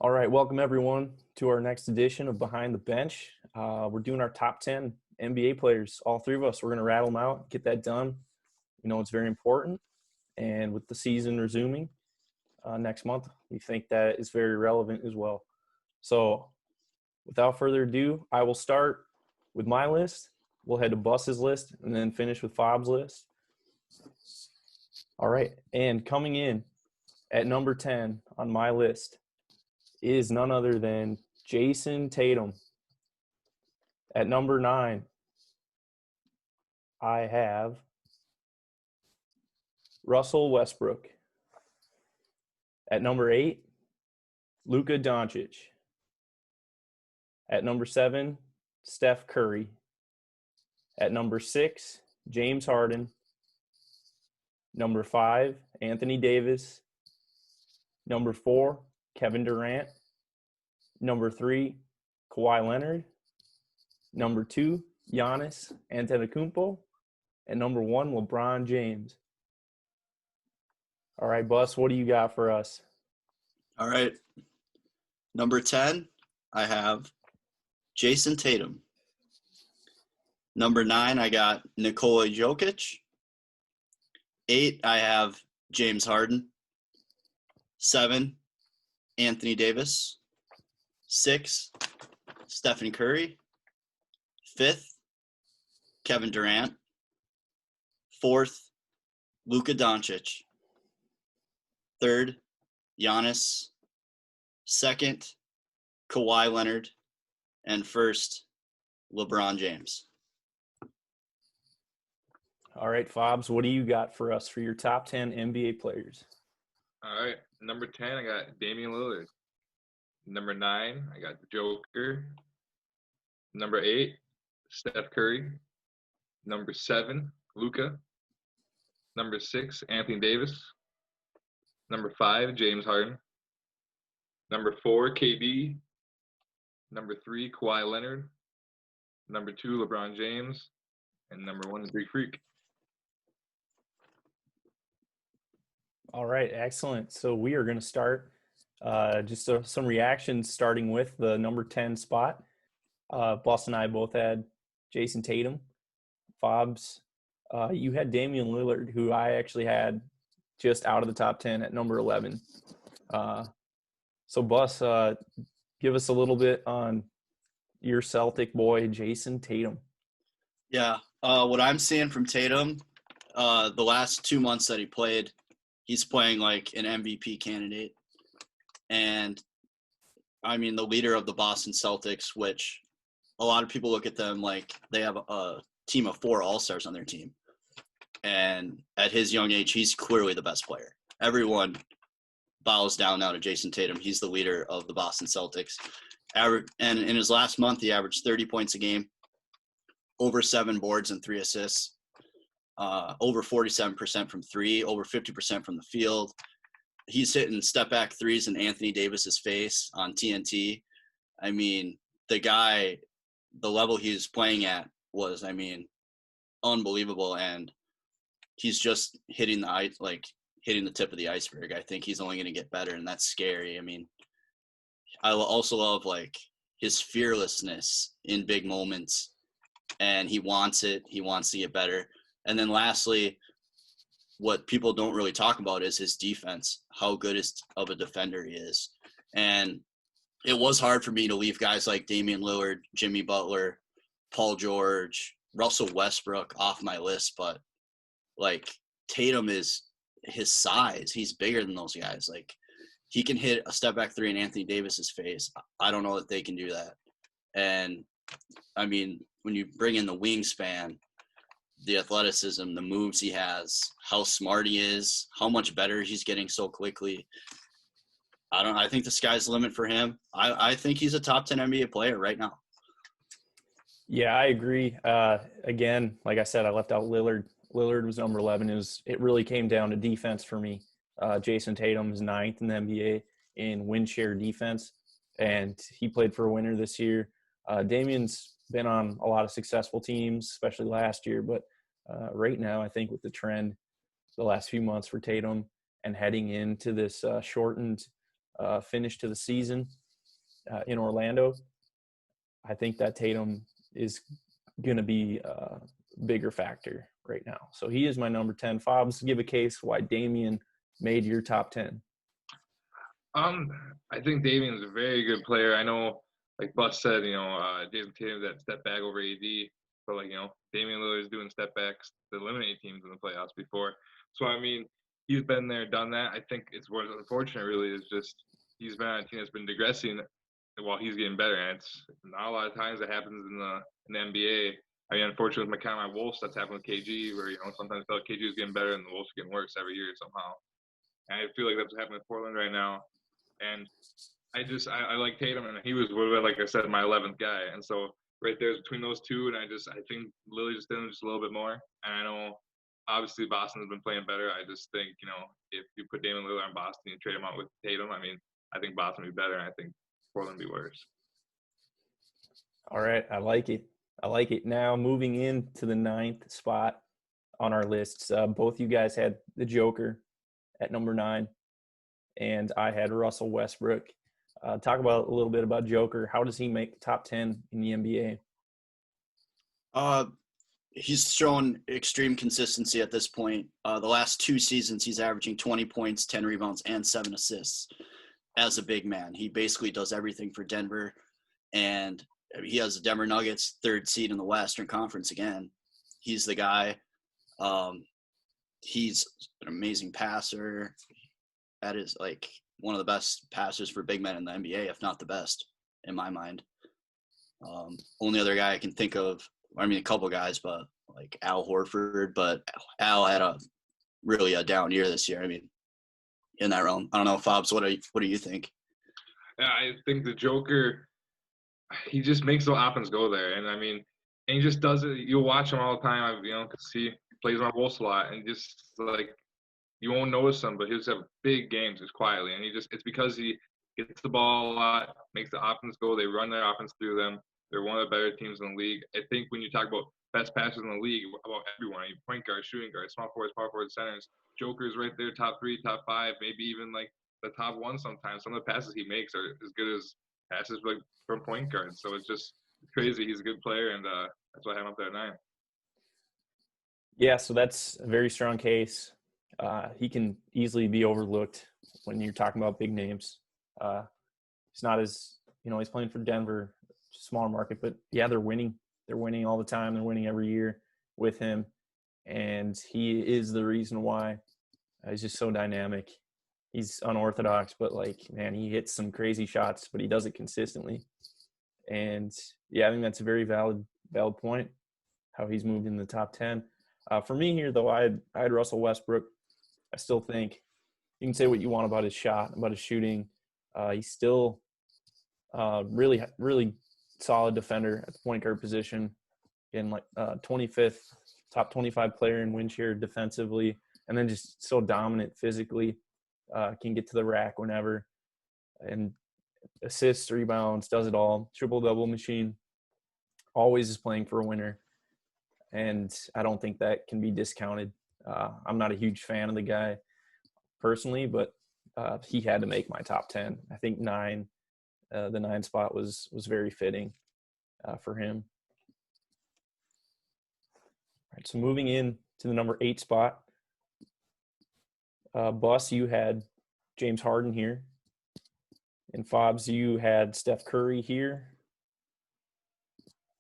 All right, welcome everyone to our next edition of Behind the Bench. We're doing our top 10 NBA players, all three of us. We're going to rattle them out, get that done. You know, it's very important. And with the season resuming next month, we think that is very relevant as well. So without further ado, I will start with my list. We'll head to Bus's list and then finish with Fob's list. All right, and coming in at number 10 on my list is none other than Jayson Tatum. At number 9, I have Russell Westbrook. At number 8, Luka Doncic. At number 7, Steph Curry. At number 6, James Harden. Number 5, Anthony Davis. Number 4, Kevin Durant. Number 3, Kawhi Leonard. Number 2, Giannis Antetokounmpo. And number 1, LeBron James. All right, Bus, what do you got for us? All right. Number 10, I have Jayson Tatum. Number 9, I got Nikola Jokic. 8, I have James Harden. 7, Anthony Davis. 6, Stephen Curry. 5th, Kevin Durant. 4th, Luka Doncic. 3rd, Giannis. 2nd, Kawhi Leonard. And 1st, LeBron James. All right, Fobs, what do you got for us for your top 10 NBA players? All right. Number 10, I got Damian Lillard. Number 9, I got Joker. Number 8, Steph Curry. Number 7, Luka. Number 6, Anthony Davis. Number 5, James Harden. Number 4, KD. Number 3, Kawhi Leonard. Number 2, LeBron James. And number 1 is Greek Freak. All right, excellent. So we are going to start some reactions starting with the number 10 spot. Bus and I both had Jayson Tatum. Fobs, you had Damian Lillard, who I actually had just out of the top 10 at number 11. So Bus, give us a little bit on your Celtic boy, Jayson Tatum. Yeah, what I'm seeing from Tatum, the last 2 months that he played, he's playing like an MVP candidate. And, I mean, the leader of the Boston Celtics, which a lot of people look at them like they have a team of 4 all-stars on their team. And at his young age, he's clearly the best player. Everyone bows down now to Jayson Tatum. He's the leader of the Boston Celtics. And in his last month, he averaged 30 points a game, over 7 boards and 3 assists, over 47% from 3, over 50% from the field. He's hitting step-back threes in Anthony Davis's face on TNT. I mean, the guy, the level he's playing at was, I mean, unbelievable. And he's just hitting the tip of the iceberg. I think he's only going to get better, and that's scary. I mean, I also love, like, his fearlessness in big moments, and he wants it. He wants to get better. And then lastly, what people don't really talk about is his defense, how good of a defender he is. And it was hard for me to leave guys like Damian Lillard, Jimmy Butler, Paul George, Russell Westbrook off my list, but like Tatum is his size. He's bigger than those guys. Like, he can hit a step back 3 in Anthony Davis's face. I don't know that they can do that. And I mean, when you bring in the wingspan, the athleticism, the moves he has, how smart he is, how much better he's getting so quickly, I think the sky's the limit for him. I think he's a top 10 NBA player right now. Yeah, I agree. Again, like I said, I left out Lillard. Lillard was number 11. It really came down to defense for me. Jayson Tatum is 9th in the NBA in win share defense, and he played for a winner this year. Damian's been on a lot of successful teams, especially last year, but right now I think with the trend the last few months for Tatum and heading into this shortened finish to the season in Orlando, I think that Tatum is going to be a bigger factor right now. So he is my number 10. Fobs, give a case why Damian made your top 10. I think Damian's a very good player. I know, like Bus said, Jason Tatum that step back over AD, but Damian Lillard is doing step backs to eliminate teams in the playoffs before. So I mean, he's been there, done that. I think it's what's unfortunate really is just he's been on a team that's been digressing while he's getting better. And it's not a lot of times that happens in the NBA. I mean, unfortunately, with my Wolves, that's happened with KG, where sometimes I feel like KG is getting better and the Wolves are getting worse every year somehow. And I feel like that's what's happening with Portland right now. And I like Tatum, and he was, like I said, my 11th guy. And so right there between those two, and I think Lily just did just a little bit more. And I know, obviously, Boston has been playing better. I just think, if you put Damian Lillard on Boston and trade him out with Tatum, I mean, I think Boston would be better, and I think Portland would be worse. All right, I like it. Now, moving into the 9th spot on our lists, both you guys had the Joker at number 9, and I had Russell Westbrook. Talk about a little bit about Joker. How does he make the top 10 in the NBA? He's shown extreme consistency at this point. The last 2 seasons, he's averaging 20 points, 10 rebounds, and 7 assists as a big man. He basically does everything for Denver, and he has the Denver Nuggets 3rd seed in the Western Conference again. He's the guy. He's an amazing passer. That is like one of the best passers for big men in the NBA, if not the best, in my mind. Only other guy I can think of, I mean, a couple guys, but like Al Horford, but Al had really a down year this year. I mean, in that realm. I don't know, Fobs, what do you think? Yeah, I think the Joker, he just makes the offense go there. And I mean, and he just does it. You'll watch him all the time, because he plays on Wolves a lot, and just like, you won't notice him, but he'll just have big games just quietly. And it's because he gets the ball a lot, makes the offense go. They run their offense through them. They're one of the better teams in the league. I think when you talk about best passers in the league, about everyone, point guard, shooting guard, small forwards, power forwards, centers, Joker's right there, top 3, top 5, maybe even like the top 1 sometimes. Some of the passes he makes are as good as passes like from point guards. So it's just crazy. He's a good player, and that's why I have him up there at 9. Yeah, so that's a very strong case. He can easily be overlooked when you're talking about big names. He's not as, he's playing for Denver, smaller market, but yeah, they're winning. They're winning all the time. They're winning every year with him. And he is the reason why. He's just so dynamic. He's unorthodox, but man, he hits some crazy shots, but he does it consistently. And yeah, I think that's a very valid point, how he's moved in the top 10. For me here, though, I had Russell Westbrook. I still think you can say what you want about his shot, about his shooting. He's still really, really solid defender at the point guard position. In 25th, top 25 player in win share defensively, and then just so dominant physically. Can get to the rack whenever, and assists, rebounds, does it all. Triple-double machine. Always is playing for a winner. And I don't think that can be discounted. I'm not a huge fan of the guy personally, but he had to make my top 10. I think 9, the 9 spot was very fitting for him. All right, so moving in to the number 8 spot. Bus, you had James Harden here. And Fobs, you had Steph Curry here.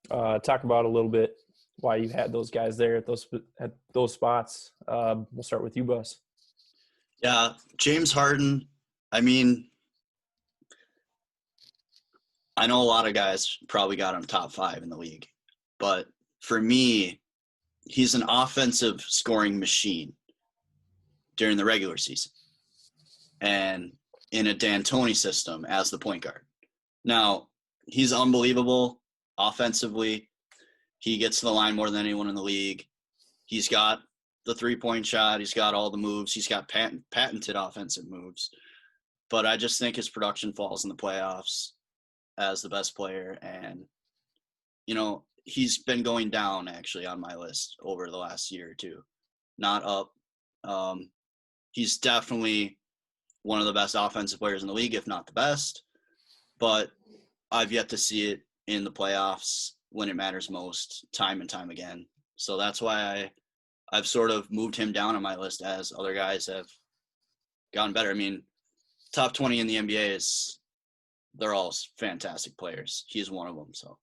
Talk about a little bit why you had those guys there at those spots. We'll start with you, Bus. Yeah, James Harden, I mean, I know a lot of guys probably got him top 5 in the league, but for me, he's an offensive scoring machine during the regular season and in a D'Antoni system as the point guard. Now, he's unbelievable offensively. He gets to the line more than anyone in the league. He's got the three-point shot. He's got all the moves. He's got patented offensive moves. But I just think his production falls in the playoffs as the best player. And, he's been going down actually on my list over the last year or two, not up. He's definitely one of the best offensive players in the league, if not the best. But I've yet to see it in the playoffs when it matters most, time and time again. So that's why I've sort of moved him down on my list as other guys have gotten better. I mean, top 20 in the NBA they're all fantastic players. He's one of them. So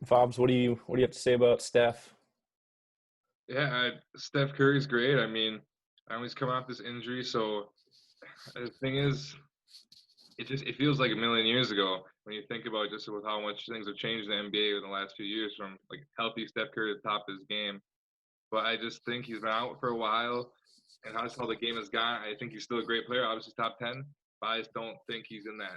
Fobs, what do you have to say about Steph? Yeah, Steph Curry's great. I mean, I know he's coming off this injury, so the thing is, it feels like a million years ago when you think about just with how much things have changed in the NBA in the last few years, from like healthy Steph Curry to the top of his game. But I just think he's been out for a while, and that's how the game has gone. I think he's still a great player, obviously top 10, but I just don't think he's in that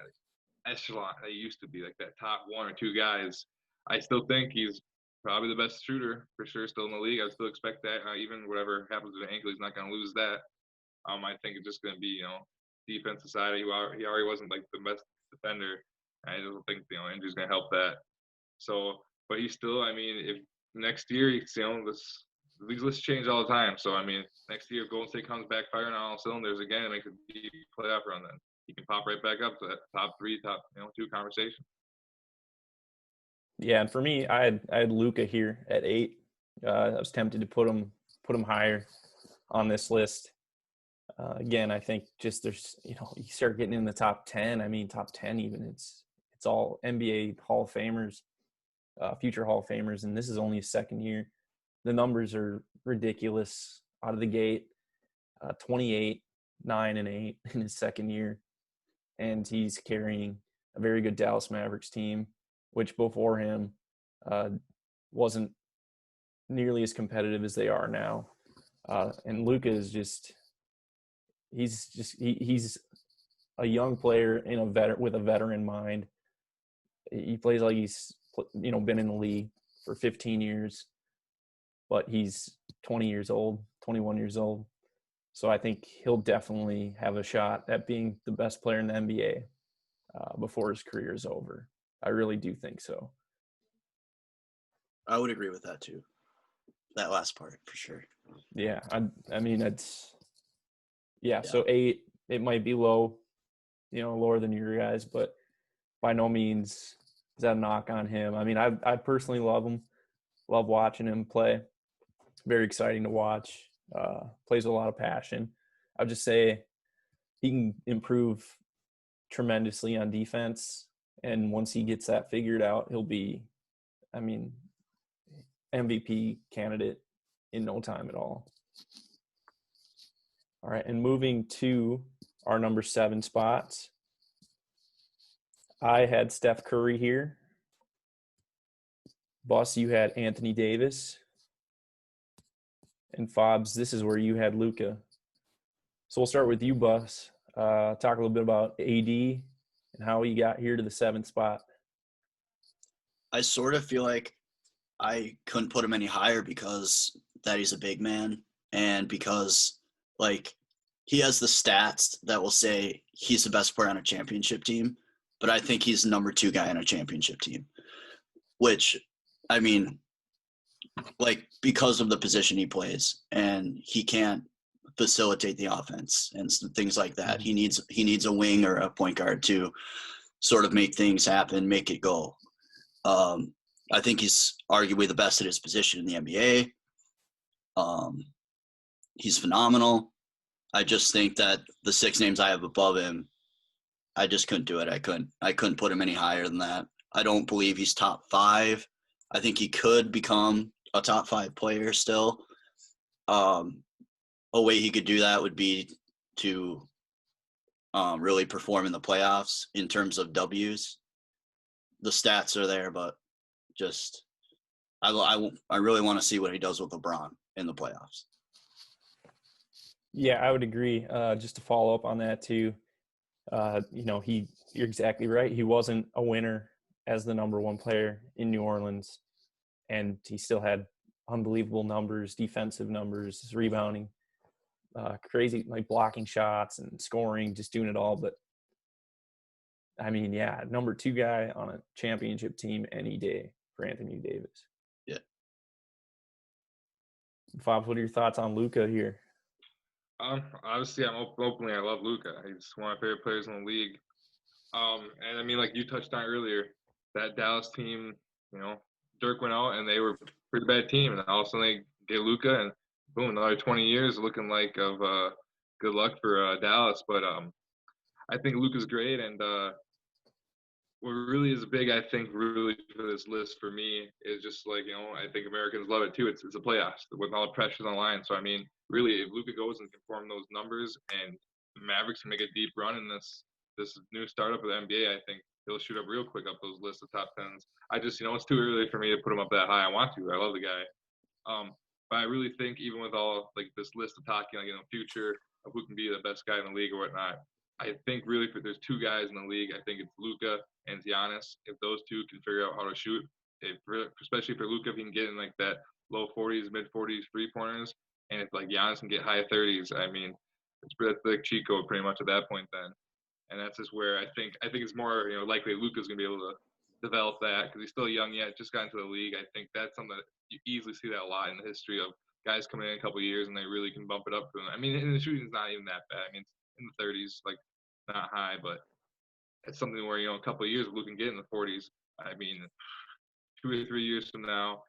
echelon that he used to be, like that top one or two guys. I still think he's probably the best shooter for sure, still in the league. I still expect that. Even whatever happens with the ankle, he's not going to lose that. I think it's just going to be, defensive side. He already wasn't like the best defender. I don't think injury's going to help that. So, but he's still. I mean, if next year, this these lists change all the time. So I mean, next year if Golden State comes back firing on all cylinders again and makes a deep playoff run, then he can pop right back up to that top three, top two conversation. Yeah, and for me, I had Luka here at 8. I was tempted to put him higher on this list. Again, I think just there's you start getting in the top 10. I mean, top 10 even. It's all NBA Hall of Famers, future Hall of Famers, and this is only his second year. The numbers are ridiculous out of the gate. 28, 9, and 8 in his second year, and he's carrying a very good Dallas Mavericks team, which before him wasn't nearly as competitive as they are now. And Luka is he's a young player with a veteran mind. He plays like he's been in the league for 15 years, but he's 20 years old, 21 years old. So I think he'll definitely have a shot at being the best player in the NBA before his career is over. I really do think so. I would agree with that too. That last part for sure. Yeah, I mean so 8, it might be low, lower than your guys, but by no means is that a knock on him. I mean, I personally love him, love watching him play. Very exciting to watch. Plays with a lot of passion. I would just say he can improve tremendously on defense, and once he gets that figured out, he'll be, MVP candidate in no time at all. All right, and moving to our number 7 spots, I had Steph Curry here. Boss, you had Anthony Davis. And Fobs, this is where you had Luka. So we'll start with you, Boss. Talk a little bit about AD and how he got here to the 7th spot. I sort of feel like I couldn't put him any higher because that he's a big man and because he has the stats that will say he's the best player on a championship team, but I think he's the number 2 guy on a championship team, which, I mean, because of the position he plays, and he can't facilitate the offense and things like that. He needs a wing or a point guard to sort of make things happen, make it go. I think he's arguably the best at his position in the NBA. He's phenomenal. I just think that the 6 names I have above him, I just couldn't do it. I couldn't put him any higher than that. I don't believe he's top 5. I think he could become a top 5 player still. A way he could do that would be to really perform in the playoffs in terms of W's. The stats are there, but just I really want to see what he does with LeBron in the playoffs. Yeah, I would agree. Just to follow up on that too, you're exactly right. He wasn't a winner as the number 1 player in New Orleans, and he still had unbelievable numbers, defensive numbers, rebounding, crazy, blocking shots and scoring, just doing it all. But I mean, yeah, number 2 guy on a championship team any day for Anthony Davis. Yeah. Fobs, what are your thoughts on Luka here? Obviously, openly. I love Luka. He's one of my favorite players in the league. And I mean, like you touched on earlier, that Dallas team, you know, Dirk went out and they were a pretty bad team, and all of a sudden they get Luka, and boom, another 20 years looking like of good luck for Dallas. But I think Luka's great, and what really is big, I think, really for this list for me is just like, I think Americans love it too. It's the playoffs with all the pressures on the line. So I mean, really, if Luka goes and can form those numbers, and the Mavericks can make a deep run in this new startup of the NBA, I think he'll shoot up real quick up those lists of top tens. I just, it's too early for me to put him up that high. I want to. I love the guy. But I really think even with all like this list of talking, like future of who can be the best guy in the league or whatnot, I think really there's two guys in the league. I think it's Luka and Giannis. If those two can figure out how to shoot, especially for Luka, if he can get in like that low 40s, mid 40s free pointers, and if like Giannis can get high 30s, I mean, that's like cheat code pretty much at that point then. And that's just where I think it's more likely Luka's gonna be able to develop that because he's still young yet, just got into the league. I think that's something that you easily see that a lot in the history of guys coming in a couple of years and they really can bump it up to them. I mean, and the shooting's not even that bad. I mean, it's in the 30s, like not high, but it's something where a couple of years Luka can get in the 40s. I mean, 2 or 3 years from now,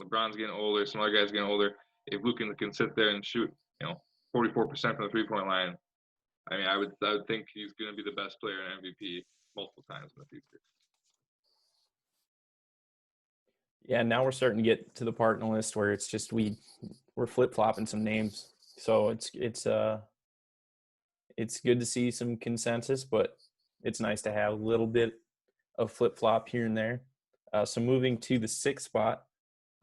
LeBron's getting older, some other guys getting older. If Luka can sit there and shoot, 44% from the 3-point line, I mean, I would think he's going to be the best player in MVP multiple times in the future. Yeah, now we're starting to get to the part in the list where it's just we're flip-flopping some names. So it's good to see some consensus, but it's nice to have a little bit of flip-flop here and there. So moving to the 6th spot,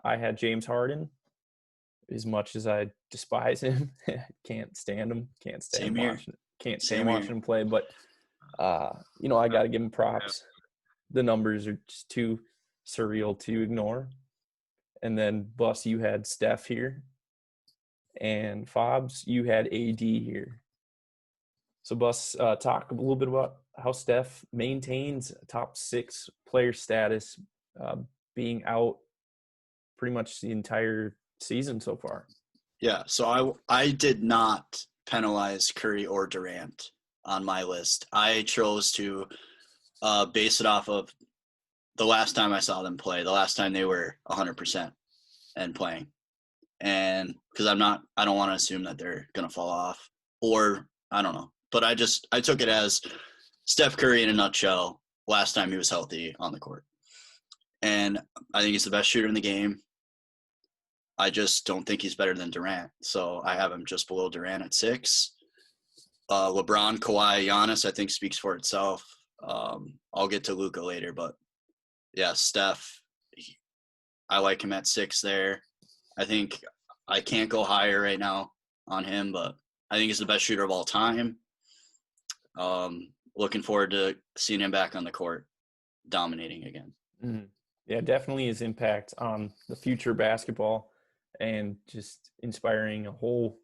I had James Harden. As much as I despise him, can't stand him, can't stand watching him play. But I got to give him props. The numbers are just too surreal to ignore. And then Bus, you had Steph here, and Fobs, you had AD here. So Bus, talk a little bit about how Steph maintains top 6 player status, being out pretty much the entire season so far. Yeah, so I did not penalize Curry or Durant on my list. I chose to base it off of the last time I saw them play, the last time they were 100% and playing. And because I don't want to assume that they're going to fall off, or I don't know. But I took it as Steph Curry in a nutshell last time he was healthy on the court. And I think he's the best shooter in the game. I just don't think he's better than Durant. So I have him just below Durant at 6. LeBron, Kawhi, Giannis, I think speaks for itself. I'll get to Luka later, but yeah, Steph, I like him at 6 there. I think I can't go higher right now on him, but I think he's the best shooter of all time. Looking forward to seeing him back on the court, dominating again. Mm-hmm. Yeah, definitely his impact on the future basketball and just inspiring a whole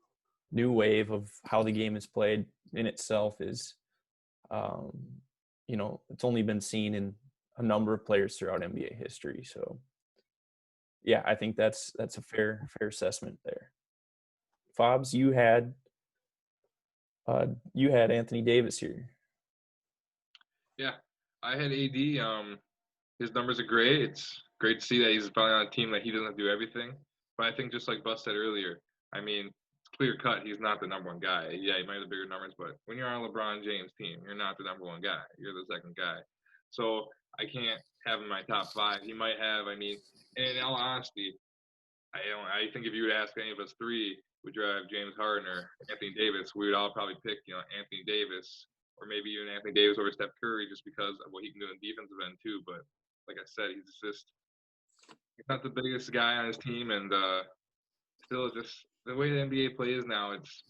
new wave of how the game is played in itself is, it's only been seen in a number of players throughout NBA history. So, yeah, I think that's a fair assessment there. Fobs, you had Anthony Davis here. Yeah, I had AD. His numbers are great. It's great to see that he's probably on a team that he doesn't do everything. But I think just like Bus said earlier, I mean, it's clear cut. He's not the number one guy. Yeah, he might have bigger numbers, but when you're on a LeBron James team, you're not the number one guy. You're the second guy. So I can't have him in my top 5. He might have. I mean, in all honesty, I think if you would ask any of us 3, would you have James Harden or Anthony Davis, we would all probably pick, Anthony Davis, or maybe even Anthony Davis over Steph Curry, just because of what he can do in defensive end too. But like I said, he's not the biggest guy on his team, and still just the way the NBA plays now, it's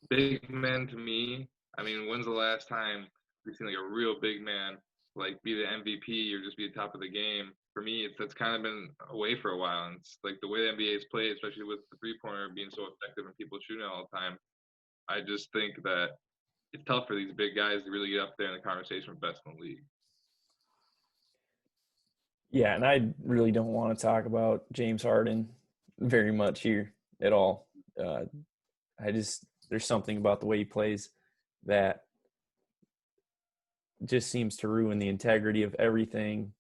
big men to me. I mean, when's the last time we've seen like a real big man like be the MVP or just be the top of the game? For me, that's kind of been away for a while, and it's like the way the NBA is played, especially with the 3-pointer being so effective and people shooting all the time. I just think that it's tough for these big guys to really get up there in the conversation with best in the league. Yeah, and I really don't want to talk about James Harden very much here at all. I just there's something about the way he plays that just seems to ruin the integrity of everything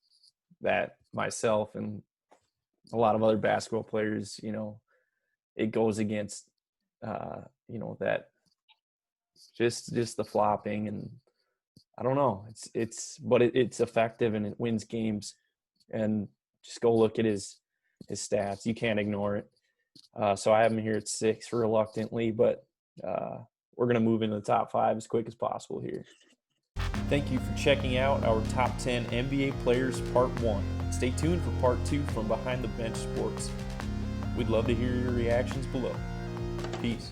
that myself and a lot of other basketball players, it goes against, that just the flopping, and I don't know. But it's effective and it wins games. And just go look at his stats. You can't ignore it. So I have him here at 6 reluctantly, but we're going to move into the top 5 as quick as possible here. Thank you for checking out our top 10 NBA players part 1. Stay tuned for part 2 from Behind the Bench Sports. We'd love to hear your reactions below. Peace.